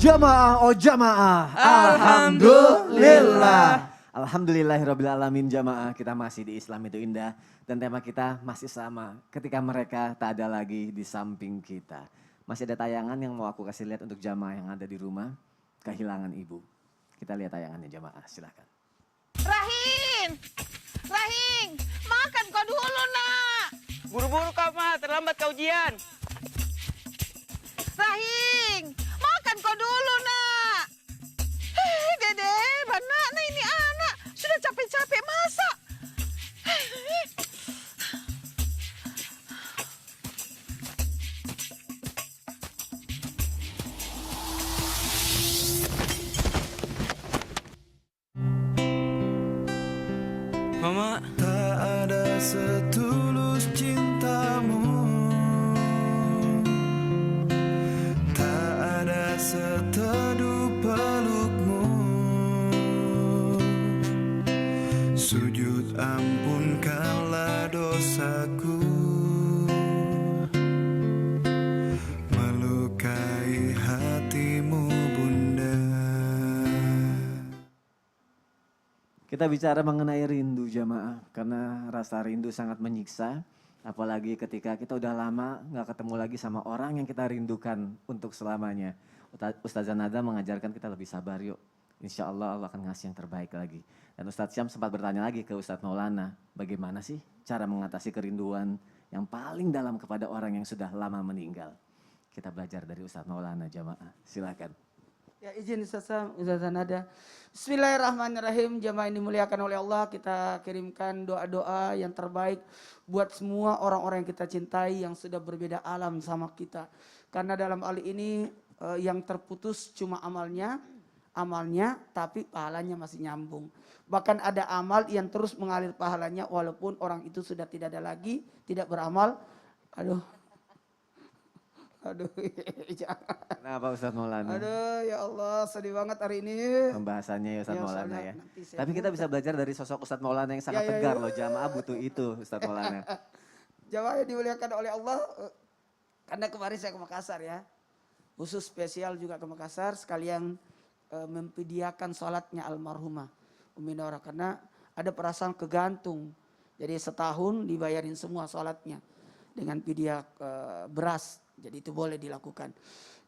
jamaah, oh jamaah. Alhamdulillah. Alhamdulillahirrabbilalamin jamaah. Kita masih di Islam itu indah. Dan tema kita masih sama. Ketika mereka tak ada lagi di samping kita. Masih ada tayangan yang mau aku kasih lihat untuk jamaah yang ada di rumah. Kehilangan ibu. Kita lihat tayangannya jamaah, silakan. Rahim, Rahim, makan kau dulu nak. Buru-buru kau mah, terlambat kau ujian. Rahim, makan kau dulu nak. Dede, mana ini anak sudah capek-capek masak. Mama, Tak ada setulus cintamu, tak ada seteduh pelukmu. Sujud ampunkanlah dosaku, melukai hatimu bunda. Kita bicara mengenai rindu jamaah, karena rasa rindu sangat menyiksa. Apalagi ketika kita udah lama gak ketemu lagi sama orang yang kita rindukan untuk selamanya. Ustazah Nada mengajarkan kita lebih sabar yuk. Insya Allah Allah akan ngasih yang terbaik lagi. Dan Ustadz Syam sempat bertanya lagi ke Ustadz Maulana, bagaimana sih cara mengatasi kerinduan yang paling dalam kepada orang yang sudah lama meninggal. Kita belajar dari Ustadz Maulana jamaah, silakan. Ya izin Ustazah Nada. Bismillahirrahmanirrahim. Jamaah ini dimuliakan oleh Allah. Kita kirimkan doa-doa yang terbaik buat semua orang-orang yang kita cintai yang sudah berbeda alam sama kita. Karena dalam hal ini yang terputus cuma amalnya tapi pahalanya masih nyambung. Bahkan ada amal yang terus mengalir pahalanya walaupun orang itu sudah tidak ada lagi, tidak beramal. Aduh, jangan. Kenapa Ustadz Maulana? Aduh ya Allah, sedih banget hari ini. Pembahasannya ya Ustadz Ya, Maulana soalnya ya. nanti saya Tapi kita bisa belajar dari sosok Ustadz Maulana yang sangat Ya, tegar ya. loh. Jamaah butuh itu Ustadz Maulana. Jamaah yang dimuliakan oleh Allah. Karena kemarin saya ke Makassar ya. Khusus spesial juga ke Makassar. Sekalian mempidiakan sholatnya almarhumah Umi Nora. Karena ada perasaan kegantung. Jadi setahun dibayarin semua sholatnya. Dengan pidia beras. Jadi itu boleh dilakukan.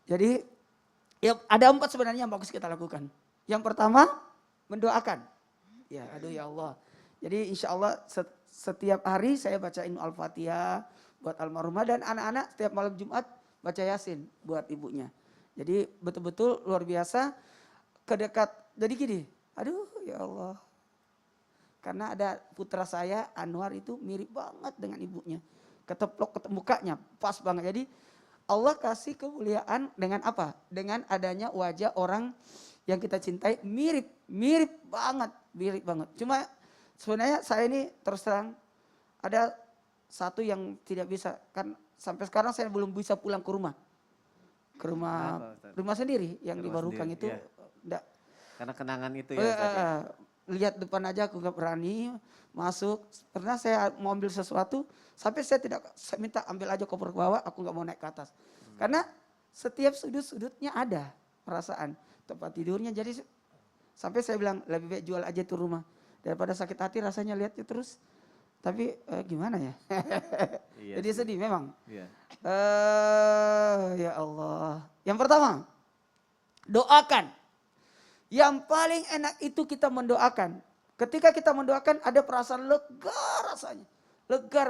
Jadi ya ada 4 sebenarnya yang bagus kita lakukan. Yang pertama mendoakan. Ya aduh ya Allah. Jadi insya Allah setiap hari saya bacain Al-Fatihah buat almarhumah. Dan anak-anak setiap malam Jumat baca Yasin buat ibunya. Jadi betul-betul luar biasa kedekat. Jadi gini, aduh ya Allah. Karena ada putra saya Anwar itu mirip banget dengan ibunya. Keteplok mukanya pas banget. Jadi Allah kasih kemuliaan dengan apa? Dengan adanya wajah orang yang kita cintai mirip banget. Cuma sebenarnya saya ini terus terang ada satu yang tidak bisa. Kan sampai sekarang saya belum bisa pulang ke rumah. Ke rumah sendiri yang di Barukang itu. Iya. Enggak. Karena kenangan itu ya Ustadz ya. Lihat depan aja aku gak berani masuk. Pernah saya mau ambil sesuatu, sampai saya minta ambil aja koper ke bawah, aku gak mau naik ke atas. Karena setiap sudut-sudutnya ada perasaan. Tempat tidurnya, jadi sampai saya bilang lebih baik jual aja itu rumah. Daripada sakit hati rasanya lihatnya terus. Tapi gimana ya? Iya Jadi sih. sedih memang. Iya. Ya Allah. Yang pertama, doakan. Yang paling enak itu kita mendoakan. Ketika kita mendoakan ada perasaan lega rasanya. Lega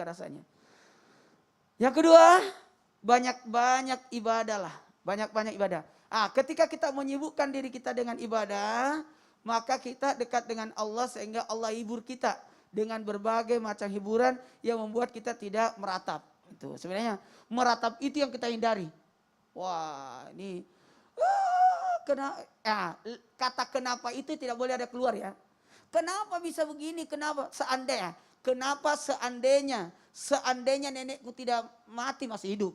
rasanya. Yang kedua, banyak-banyak ibadah lah. Banyak-banyak ibadah. Ketika kita menyibukkan diri kita dengan ibadah, maka kita dekat dengan Allah sehingga Allah hibur kita dengan berbagai macam hiburan yang membuat kita tidak meratap. Itu sebenarnya meratap itu yang kita hindari. Wah, ini kata kenapa itu tidak boleh ada keluar ya. Kenapa bisa begini? Kenapa? Seandainya nenekku tidak mati masih hidup.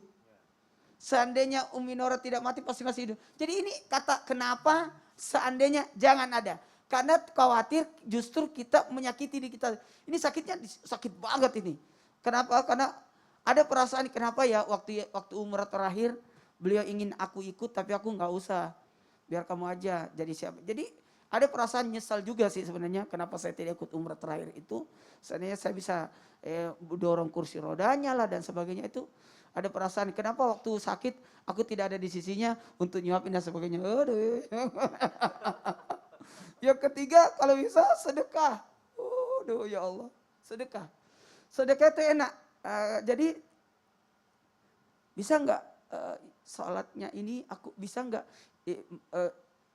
Seandainya Umi Nora tidak mati pasti masih hidup. Jadi ini kata kenapa seandainya jangan ada. Karena khawatir justru kita menyakiti diri kita. Ini sakitnya sakit banget ini. Kenapa? Karena ada perasaan kenapa ya waktu umrah terakhir beliau ingin aku ikut tapi aku nggak usah. Biar kamu aja jadi siapa. Jadi ada perasaan nyesal juga sih sebenarnya kenapa saya tidak ikut umrah terakhir itu. Seandainya saya bisa dorong kursi rodanya lah dan sebagainya itu. Ada perasaan kenapa waktu sakit aku tidak ada di sisinya untuk nyuapin dan sebagainya. Aduh. Yang ketiga kalau bisa sedekah. Aduh ya Allah, sedekah. Sedekah itu enak. Jadi bisa nggak sholatnya ini aku bisa nggak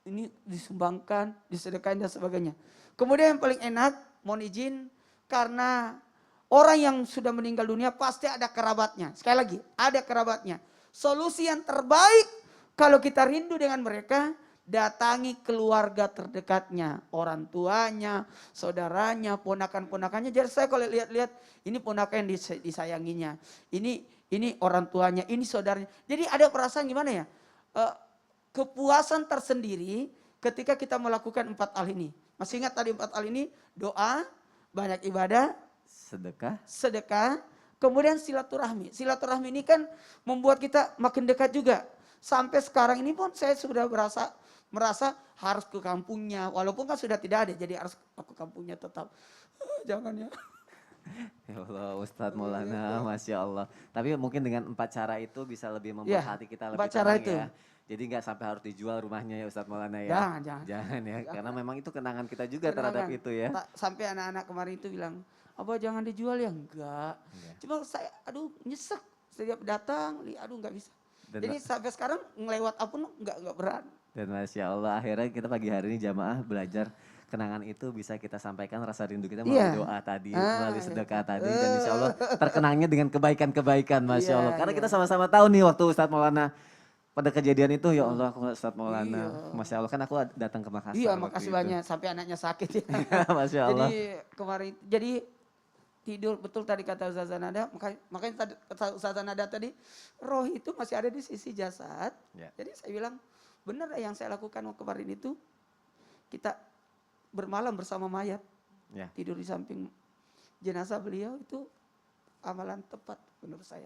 ini disumbangkan, disedekahin dan sebagainya. Kemudian yang paling enak, mohon izin karena orang yang sudah meninggal dunia pasti ada kerabatnya. Sekali lagi, ada kerabatnya. Solusi yang terbaik kalau kita rindu dengan mereka, datangi keluarga terdekatnya, orang tuanya, saudaranya, ponakan-ponakannya. Jadi saya kalau lihat-lihat ini ponakan yang disayanginya, ini orang tuanya, ini saudaranya. Jadi ada perasaan gimana ya? Kepuasan tersendiri ketika kita melakukan 4 hal ini. Masih ingat tadi 4 hal ini? Doa, banyak ibadah, sedekah, kemudian silaturahmi. Silaturahmi ini kan membuat kita makin dekat juga. Sampai sekarang ini pun saya sudah merasa harus ke kampungnya. Walaupun kan sudah tidak ada, jadi harus ke kampungnya tetap. Jangan ya. Ya Allah, Ustadz Maulana, Masya Allah. Tapi mungkin dengan 4 cara itu bisa lebih membuat hati kita lebih 4 cara tenang itu. ya. Jadi nggak sampai harus dijual rumahnya ya Ustadz Maulana ya. Jangan. Ya, karena memang itu kenangan kita juga terhadap itu ya. Sampai anak-anak kemarin itu bilang, Abah jangan dijual ya. Enggak. Cuma saya, nyesek. Setiap datang, aduh nggak bisa. Jadi sampai sekarang ngelewat apapun nggak berat. Dan Masya Allah akhirnya kita pagi hari ini jamaah belajar kenangan itu bisa kita sampaikan rasa rindu kita melalui doa tadi, melalui sedekah tadi. Dan insya Allah terkenangnya dengan kebaikan-kebaikan Masya Allah. Karena kita sama-sama tahu nih waktu Ustadz Maulana pada kejadian itu ya Allah aku Ustadz Maulana. Masya Allah kan aku datang ke Makassar. Iya makasih banyak sampai anaknya sakit ya. Masya Allah. Jadi kemarin, tidur betul tadi kata Ustazah Nada, makanya kata Ustazah Nada tadi, roh itu masih ada di sisi jasad. Ya. Jadi saya bilang, benar yang saya lakukan kemarin itu, kita bermalam bersama mayat, tidur di samping jenazah beliau itu amalan tepat menurut saya.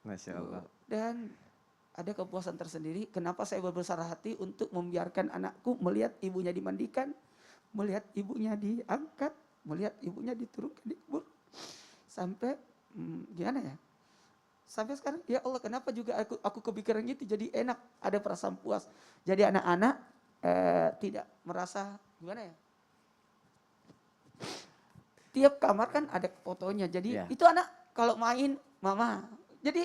Masya Allah. Dan ada kepuasan tersendiri, kenapa saya berbesar hati untuk membiarkan anakku melihat ibunya dimandikan, melihat ibunya diangkat, melihat ibunya diturunkan di kubur. Sampai gimana ya? Sampai sekarang ya Allah kenapa juga aku kepikiran gitu jadi enak, ada perasaan puas. Jadi anak-anak tidak merasa gimana ya? Tiap kamar kan ada fotonya. Jadi itu anak kalau main mama. Jadi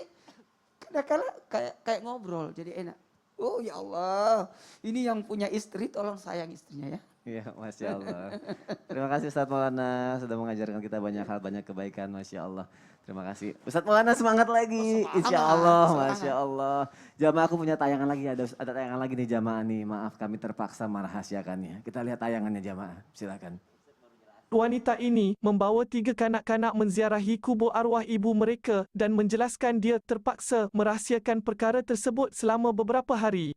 kadang-kadang kayak ngobrol jadi enak. Oh ya Allah, ini yang punya istri tolong sayang istrinya ya. Iya, Masya Allah. Terima kasih Ustadz Maulana sudah mengajarkan kita banyak hal, banyak kebaikan, Masya Allah. Terima kasih. Ustadz Maulana semangat lagi, Insya Allah, Masya Allah. Jamaah aku punya tayangan lagi, ada tayangan lagi nih jamaah nih. Maaf kami terpaksa merahasiakannya. Kita lihat tayangannya jamaah, silakan. Wanita ini membawa 3 kanak-kanak menziarahi kubur arwah ibu mereka dan menjelaskan dia terpaksa merahsiakan perkara tersebut selama beberapa hari.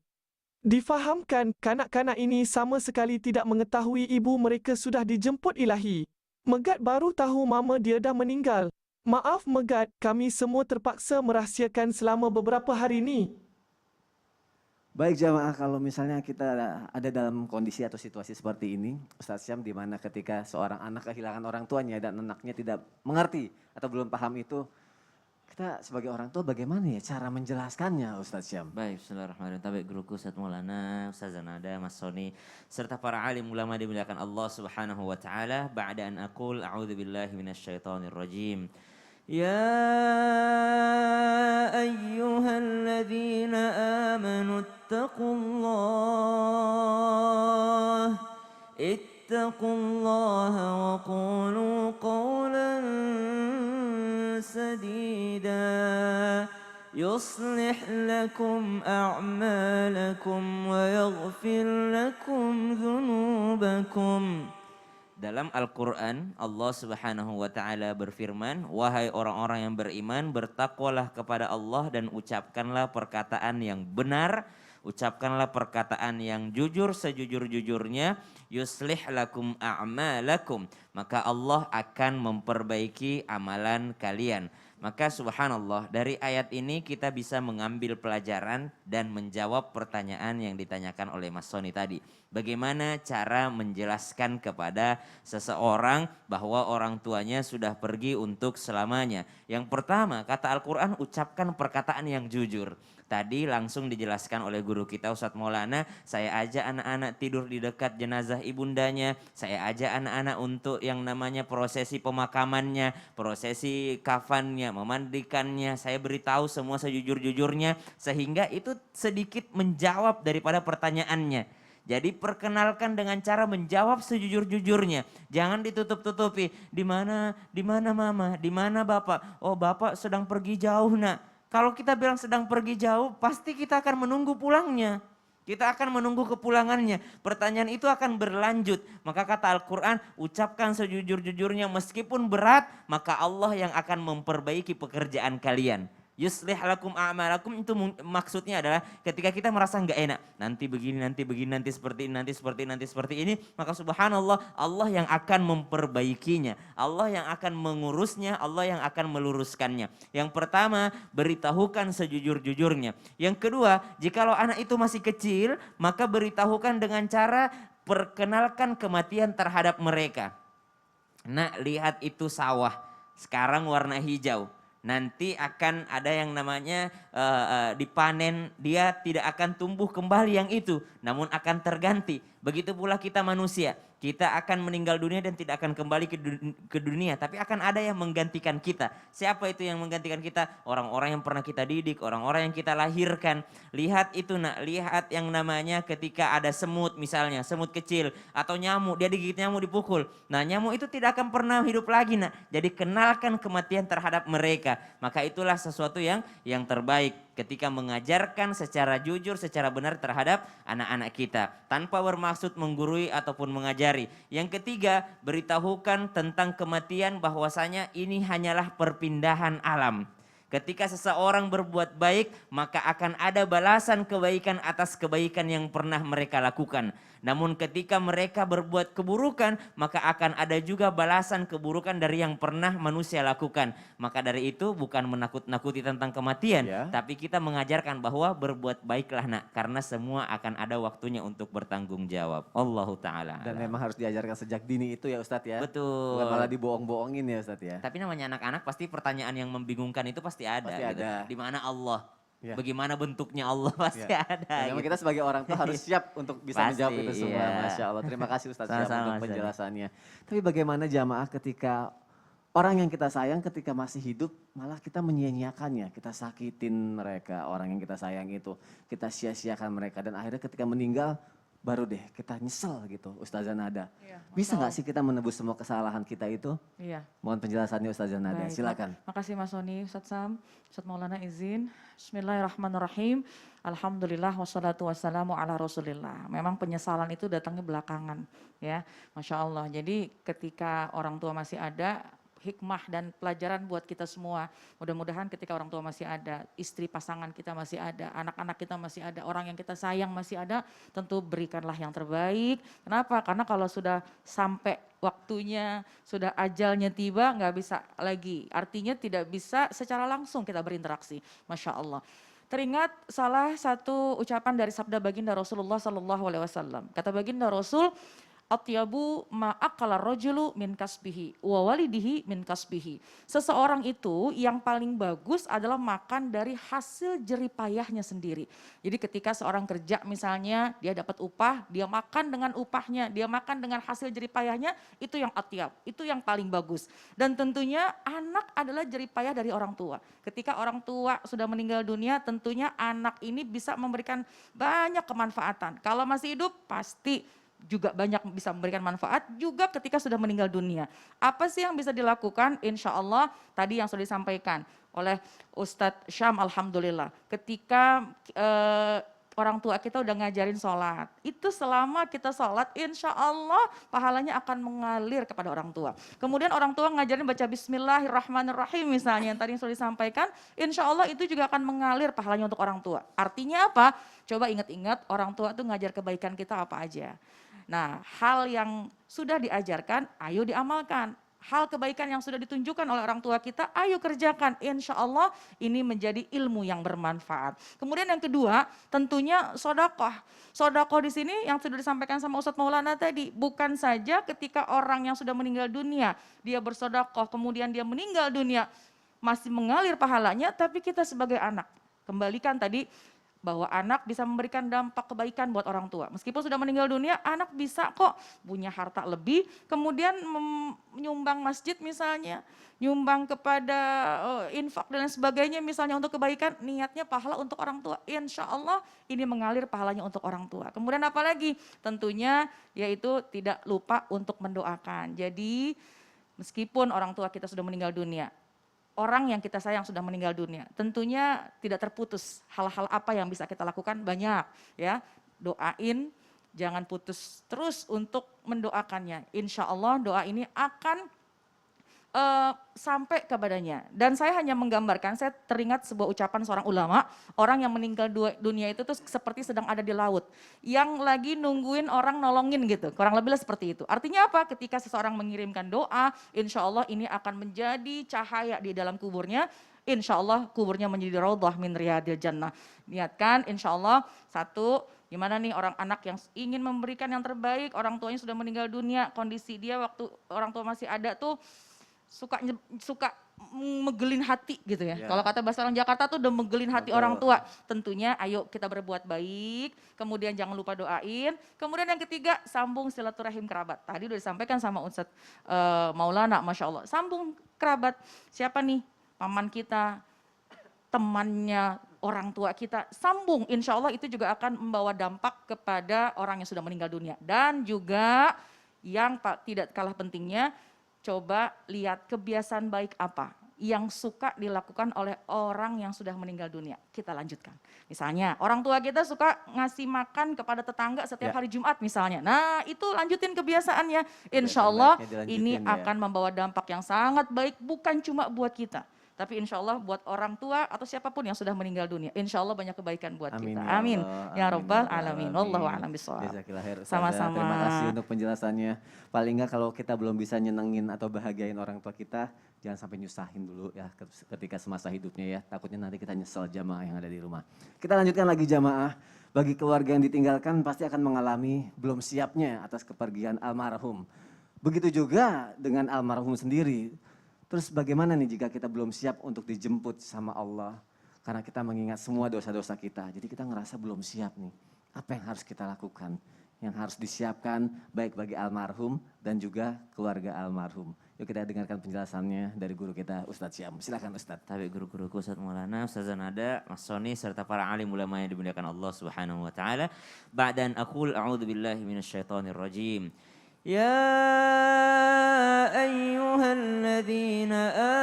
Difahamkan, kanak-kanak ini sama sekali tidak mengetahui ibu mereka sudah dijemput ilahi. Megat baru tahu mama dia dah meninggal. Maaf Megat, kami semua terpaksa merahsiakan selama beberapa hari ini. Baik jamaah, kalau misalnya kita ada dalam kondisi atau situasi seperti ini, Ustadz Syam, di mana ketika seorang anak kehilangan orang tuanya dan anaknya tidak mengerti atau belum paham itu, kita sebagai orang tua bagaimana ya cara menjelaskannya Ustadz Syam? Baik, bismillahirrahmanirrahim. Tabik guruku Ustadz Maulana, Ustazah Nada, Mas Soni, serta para alim ulama dimuliakan Allah Subhanahu wa taala. Ba'da an aqul a'udzu billahi minasyaitonir rajim. يا أيها الذين آمنوا اتقوا الله وقولوا قولا سديدا يصلح لكم أعمالكم ويغفر لكم ذنوبكم. Dalam Al-Quran, Allah Subhanahu wa Ta'ala berfirman, wahai orang-orang yang beriman, bertakwalah kepada Allah dan ucapkanlah perkataan yang benar, ucapkanlah perkataan yang jujur sejujur-jujurnya, yuslih lakum a'malakum, maka Allah akan memperbaiki amalan kalian. Maka subhanallah dari ayat ini kita bisa mengambil pelajaran dan menjawab pertanyaan yang ditanyakan oleh Mas Sony tadi. Bagaimana cara menjelaskan kepada seseorang bahwa orang tuanya sudah pergi untuk selamanya. Yang pertama kata Al-Quran ucapkan perkataan yang jujur. Tadi langsung dijelaskan oleh guru kita Ustadz Maulana, saya ajak anak-anak tidur di dekat jenazah ibundanya, saya ajak anak-anak untuk yang namanya prosesi pemakamannya, prosesi kafannya, memandikannya, saya beritahu semua sejujur-jujurnya sehingga itu sedikit menjawab daripada pertanyaannya. Jadi perkenalkan dengan cara menjawab sejujur-jujurnya. Jangan ditutup-tutupi. Di mana mama? Di mana bapak? Oh bapak sedang pergi jauh nak. Kalau kita bilang sedang pergi jauh, pasti kita akan menunggu pulangnya. Kita akan menunggu kepulangannya. Pertanyaan itu akan berlanjut. Maka kata Al-Quran, ucapkan sejujur-jujurnya meskipun berat, maka Allah yang akan memperbaiki pekerjaan kalian. Yuslih lakum a'malakum itu maksudnya adalah ketika kita merasa enggak enak. Nanti begini, nanti seperti ini, nanti seperti ini. Maka subhanallah Allah yang akan memperbaikinya. Allah yang akan mengurusnya, Allah yang akan meluruskannya. Yang pertama beritahukan sejujur-jujurnya. Yang kedua jikalau anak itu masih kecil maka beritahukan dengan cara perkenalkan kematian terhadap mereka. Nah lihat itu sawah sekarang warna hijau. Nanti akan ada yang namanya dipanen, dia tidak akan tumbuh kembali yang itu, namun akan terganti. Begitu pula kita manusia, kita akan meninggal dunia dan tidak akan kembali ke dunia, tapi akan ada yang menggantikan kita. Siapa itu yang menggantikan kita? Orang-orang yang pernah kita didik, orang-orang yang kita lahirkan. Lihat itu nak, lihat yang namanya ketika ada semut misalnya, semut kecil atau nyamuk, dia digigit nyamuk dipukul. Nah nyamuk itu tidak akan pernah hidup lagi nak. Jadi kenalkan kematian terhadap mereka. Maka itulah sesuatu yang terbaik ketika mengajarkan secara jujur, secara benar terhadap anak-anak kita. Tanpa bermaksud menggurui ataupun mengajari. Yang ketiga, beritahukan tentang kematian bahwasanya ini hanyalah perpindahan alam. Ketika seseorang berbuat baik, maka akan ada balasan kebaikan atas kebaikan yang pernah mereka lakukan. Namun ketika mereka berbuat keburukan, maka akan ada juga balasan keburukan dari yang pernah manusia lakukan. Maka dari itu bukan menakut-nakuti tentang kematian, tapi kita mengajarkan bahwa berbuat baiklah nak, karena semua akan ada waktunya untuk bertanggung jawab. Allahu Ta'ala. Dan memang harus diajarkan sejak dini itu ya Ustadz ya. Betul. Bukan malah dibohong-bohongin ya Ustadz ya. Tapi namanya anak-anak pasti pertanyaan yang membingungkan itu pasti ada. Pasti gitu. ada. Di mana Allah? Ya. Bagaimana bentuknya Allah pasti ada. Dan memang gitu. kita sebagai orang tua harus siap untuk bisa Pasti, menjawab itu semua. iya. Masya Allah. Terima kasih Ustadz Syam Sama-sama, untuk Ustadz. penjelasannya. Tapi bagaimana jamaah ketika orang yang kita sayang ketika masih hidup malah kita menyia-nyiakannya. Kita sakitin mereka, orang yang kita sayang itu. Kita sia-siakan mereka dan akhirnya ketika meninggal baru deh kita nyesel gitu Ustazah Nada. Iya, Bisa nggak sih kita menebus semua kesalahan kita itu? Iya. Mohon penjelasannya Ustazah Nada, Baik, silakan. Makasih Mas Sony, Ustadz Sam, Ustadz Maulana izin. Bismillahirrahmanirrahim. Alhamdulillah wassalatu wassalamu ala rasulillah. Memang penyesalan itu datangnya belakangan ya. Masya Allah. Jadi ketika orang tua masih ada, hikmah dan pelajaran buat kita semua. Mudah-mudahan ketika orang tua masih ada, istri pasangan kita masih ada, anak-anak kita masih ada, orang yang kita sayang masih ada, tentu berikanlah yang terbaik. Kenapa? Karena kalau sudah sampai waktunya, sudah ajalnya tiba, nggak bisa lagi. Artinya tidak bisa secara langsung kita berinteraksi. Masya Allah. Teringat salah satu ucapan dari sabda baginda Rasulullah SAW. Kata baginda Rasul, atyabu ma'akala rajulu min kasbihi wa walidihi min kasbihi. Seseorang itu yang paling bagus adalah makan dari hasil jeripayahnya sendiri. Jadi ketika seorang kerja misalnya dia dapat upah, dia makan dengan upahnya, dia makan dengan hasil jeripayahnya, itu yang atyab, itu yang paling bagus. Dan tentunya anak adalah jeripayah dari orang tua. Ketika orang tua sudah meninggal dunia, tentunya anak ini bisa memberikan banyak kemanfaatan. Kalau masih hidup pasti juga banyak bisa memberikan manfaat juga ketika sudah meninggal dunia. Apa sih yang bisa dilakukan? Insya Allah tadi yang sudah disampaikan oleh Ustadz Syam, alhamdulillah. Ketika orang tua kita udah ngajarin sholat, itu selama kita sholat insya Allah pahalanya akan mengalir kepada orang tua. Kemudian orang tua ngajarin baca bismillahirrahmanirrahim misalnya yang tadi yang sudah disampaikan, insya Allah itu juga akan mengalir pahalanya untuk orang tua. Artinya apa? Coba ingat-ingat orang tua tuh ngajar kebaikan kita apa aja. Nah, hal yang sudah diajarkan, ayo diamalkan. hal kebaikan yang sudah ditunjukkan oleh orang tua kita, ayo kerjakan. Insya Allah ini menjadi ilmu yang bermanfaat. Kemudian yang kedua, tentunya sodakoh. Sodakoh di sini yang sudah disampaikan sama Ustadz Maulana tadi, bukan saja ketika orang yang sudah meninggal dunia, dia bersodakoh, kemudian dia meninggal dunia, masih mengalir pahalanya, tapi kita sebagai anak, kembalikan tadi, bahwa anak bisa memberikan dampak kebaikan buat orang tua. Meskipun sudah meninggal dunia, anak bisa kok punya harta lebih, kemudian menyumbang masjid misalnya, nyumbang kepada infak dan lain sebagainya misalnya untuk kebaikan, niatnya pahala untuk orang tua. Insya Allah ini mengalir pahalanya untuk orang tua. Kemudian apalagi? Tentunya yaitu tidak lupa untuk mendoakan. Jadi meskipun orang tua kita sudah meninggal dunia, orang yang kita sayang sudah meninggal dunia, tentunya tidak terputus hal-hal apa yang bisa kita lakukan, banyak ya. Doain, jangan putus terus untuk mendoakannya. Insya Allah doa ini akan sampai kepadanya. Dan saya hanya menggambarkan, saya teringat sebuah ucapan seorang ulama, orang yang meninggal dunia itu tuh seperti sedang ada di laut, yang lagi nungguin orang nolongin gitu, kurang lebih seperti itu. Artinya apa? Ketika seseorang mengirimkan doa, insya Allah ini akan menjadi cahaya di dalam kuburnya, insya Allah kuburnya menjadi raudhah min riyadil jannah. Niatkan insya Allah, satu, gimana nih orang anak yang ingin memberikan yang terbaik, orang tuanya sudah meninggal dunia, kondisi dia waktu orang tua masih ada tuh, suka megelin hati gitu ya. Kalau kata bahasa orang Jakarta tuh udah megelin hati orang tua. Tentunya ayo kita berbuat baik, kemudian jangan lupa doain. Kemudian yang ketiga, sambung silaturahim kerabat. Tadi udah disampaikan sama Ustadz Maulana, Masya Allah. Sambung kerabat, siapa nih? Paman kita, temannya orang tua kita, sambung. Insya Allah itu juga akan membawa dampak kepada orang yang sudah meninggal dunia. Dan juga yang tidak kalah pentingnya, coba lihat kebiasaan baik apa yang suka dilakukan oleh orang yang sudah meninggal dunia. Kita lanjutkan. Misalnya orang tua kita suka ngasih makan kepada tetangga setiap hari Jumat misalnya. Nah itu lanjutin kebiasaannya. Insya Allah ini akan membawa dampak yang sangat baik bukan cuma buat kita. Tapi insya Allah buat orang tua atau siapapun yang sudah meninggal dunia. Insya Allah banyak kebaikan buat kita. Amin. Ya Rabbal Alamin. Wallahu a'lam bishawab. Sama-sama. Terima kasih untuk penjelasannya. Paling nggak kalau kita belum bisa nyenengin atau bahagiain orang tua kita, jangan sampai nyusahin dulu ya ketika semasa hidupnya ya. Takutnya nanti kita nyesel jamaah yang ada di rumah. Kita lanjutkan lagi jamaah. Bagi keluarga yang ditinggalkan pasti akan mengalami belum siapnya atas kepergian almarhum. Begitu juga dengan almarhum sendiri. Terus bagaimana nih jika kita belum siap untuk dijemput sama Allah? Karena kita mengingat semua dosa-dosa kita. Jadi kita ngerasa belum siap nih. Apa yang harus kita lakukan? Yang harus disiapkan baik bagi almarhum dan juga keluarga almarhum. Yuk kita dengarkan penjelasannya dari guru kita Ustadz Syam. Silakan Ustadz. Tapi guru-guruku Ustadz Maulana, Ustazah Nada, Mas Soni serta para alim ulama yang dimuliakan Allah Subhanahu wa taala. Ba'dan aqul a'udzubillahi minasyaitonir rajim. يا أيها الذين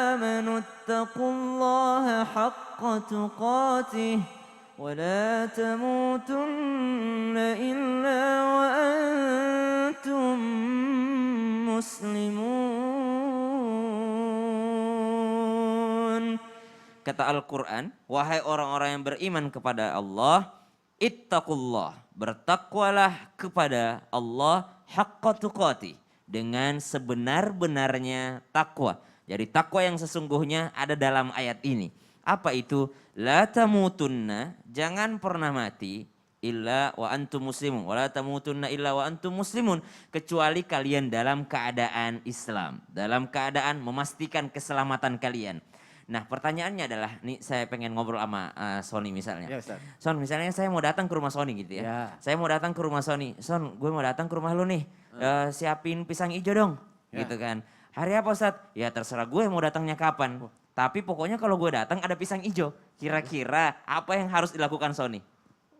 آمنوا اتقوا الله حق تقاته ولا تموتن إلا وأنتم مسلمون. Kata Al-Quran, wahai orang-orang yang beriman kepada Allah, ittaqullah, bertakwalah kepada Allah haqqa tuqati, dengan sebenar-benarnya takwa. Jadi takwa yang sesungguhnya ada dalam ayat ini. Apa itu? La tamutunna, jangan pernah mati illa wa antum muslimun. Wa la tamutunna illa wa antum muslimun, kecuali kalian dalam keadaan Islam, dalam keadaan memastikan keselamatan kalian. Nah pertanyaannya adalah, nih saya pengen ngobrol sama Sony misalnya. Ya, Ustaz. Son, misalnya saya mau datang ke rumah Sony gitu ya. Saya mau datang ke rumah Sony. Son, gue mau datang ke rumah lu nih. Siapin pisang hijau dong. Gitu kan. Hari apa Ustaz? Ya terserah gue mau datangnya kapan. Tapi pokoknya kalau gue datang ada pisang hijau. Kira-kira apa yang harus dilakukan Sony?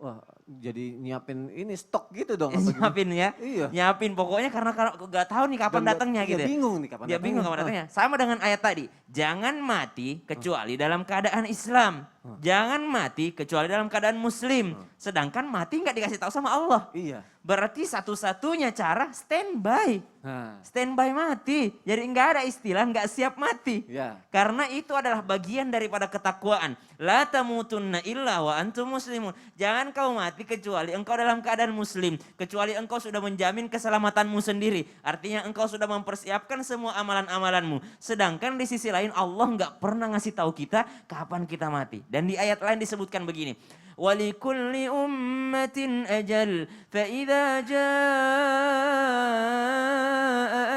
Wah, jadi nyiapin ini stok gitu dong. apa gimana? Nyiapin ya. Iya. Nyiapin pokoknya karena gak tahu nih kapan datangnya gitu. Dia bingung nih kapan Dia bingung kapan datangnya. Sama dengan ayat tadi. Jangan mati kecuali dalam keadaan Islam. Jangan mati kecuali dalam keadaan muslim. Sedangkan mati nggak dikasih tahu sama Allah. Iya. Berarti satu-satunya cara standby. Nah, Standby mati. Jadi nggak ada istilah nggak siap mati. ya. Karena itu adalah bagian daripada ketakwaan. La tamutunna illa wa antum muslimun. Jangan kau mati kecuali engkau dalam keadaan muslim. Kecuali engkau sudah menjamin keselamatanmu sendiri. Artinya engkau sudah mempersiapkan semua amalan-amalanmu. Sedangkan di sisi lain Allah nggak pernah ngasih tahu kita kapan kita mati. Dan di ayat lain disebutkan begini. وَلِكُلِّ أُمَّةٍ أَجَلٌ فَإِذَا جَاءَ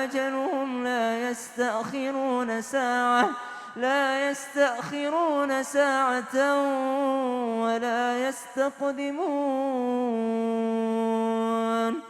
أَجَلُهُمْ لا يستأخرون ساعة ولا يستقدمون.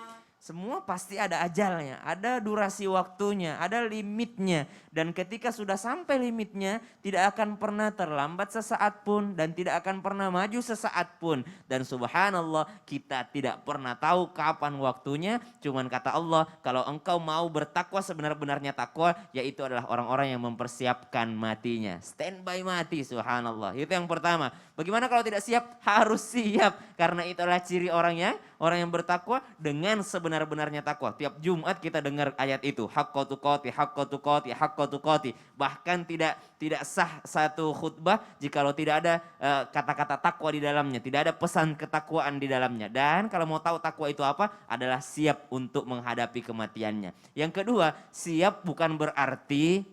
Semua pasti ada ajalnya, ada durasi waktunya, ada limitnya. Dan ketika sudah sampai limitnya, tidak akan pernah terlambat sesaat pun dan tidak akan pernah maju sesaat pun. Dan subhanallah, kita tidak pernah tahu kapan waktunya. Cuman kata Allah, kalau engkau mau bertakwa sebenar-benarnya takwa, yaitu adalah orang-orang yang mempersiapkan matinya. Standby mati, subhanallah. Itu yang pertama. Bagaimana kalau tidak siap? Harus siap. Karena itu adalah ciri orang yang bertakwa dengan sebenar-benarnya takwa. Tiap Jumat kita dengar ayat itu. Haqqa tuqati, haqqa tuqati, haqqa tuqati. Bahkan tidak sah satu khutbah jikalau tidak ada kata-kata takwa di dalamnya. Tidak ada pesan ketakwaan di dalamnya. Dan kalau mau tahu takwa itu apa? Adalah siap untuk menghadapi kematiannya. Yang kedua, siap bukan berarti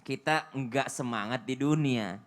kita enggak semangat di dunia.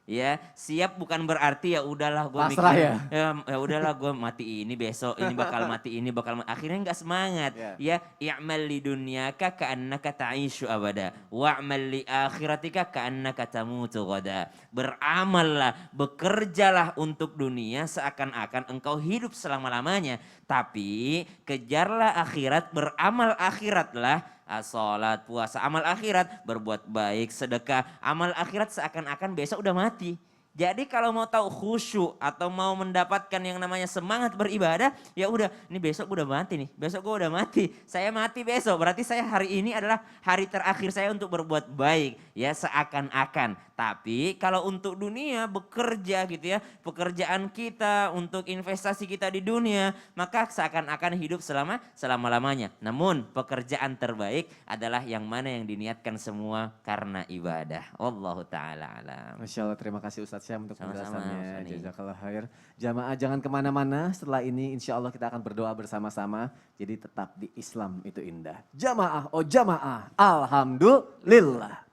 Ya, siap bukan berarti ya udahlah gue mikir Pasrah ya? ya udahlah gue mati ini besok, ini bakal mati, ini bakal mati. Akhirnya nggak semangat. Ya, i'mal li dunyaka ka'annaka ta'ishu abada wa'mal li akhiratika ka'annaka tamutu ghada. Beramallah, bekerjalah untuk dunia seakan-akan engkau hidup selama-lamanya, tapi kejarlah akhirat, beramal akhiratlah. Salat, puasa, amal akhirat, berbuat baik, sedekah, amal akhirat seakan-akan besok udah mati. Jadi kalau mau tahu khusyuk atau mau mendapatkan yang namanya semangat beribadah, ya udah, ini besok gue udah mati nih, besok gue udah mati, saya mati besok, berarti saya hari ini adalah hari terakhir saya untuk berbuat baik, ya seakan-akan. Tapi kalau untuk dunia bekerja gitu ya, pekerjaan kita untuk investasi kita di dunia, maka seakan-akan hidup selama-lamanya. Namun pekerjaan terbaik adalah yang mana yang diniatkan semua karena ibadah. Wallahu ta'ala alam. Masya Allah, terima kasih Ustadz Syam untuk Sama-sama, penjelasannya. Ustaz. Jazakallah khair. Jamaah jangan kemana-mana, setelah ini insya Allah kita akan berdoa bersama-sama. Jadi tetap di Islam itu indah. Jamaah, oh jamaah, alhamdulillah.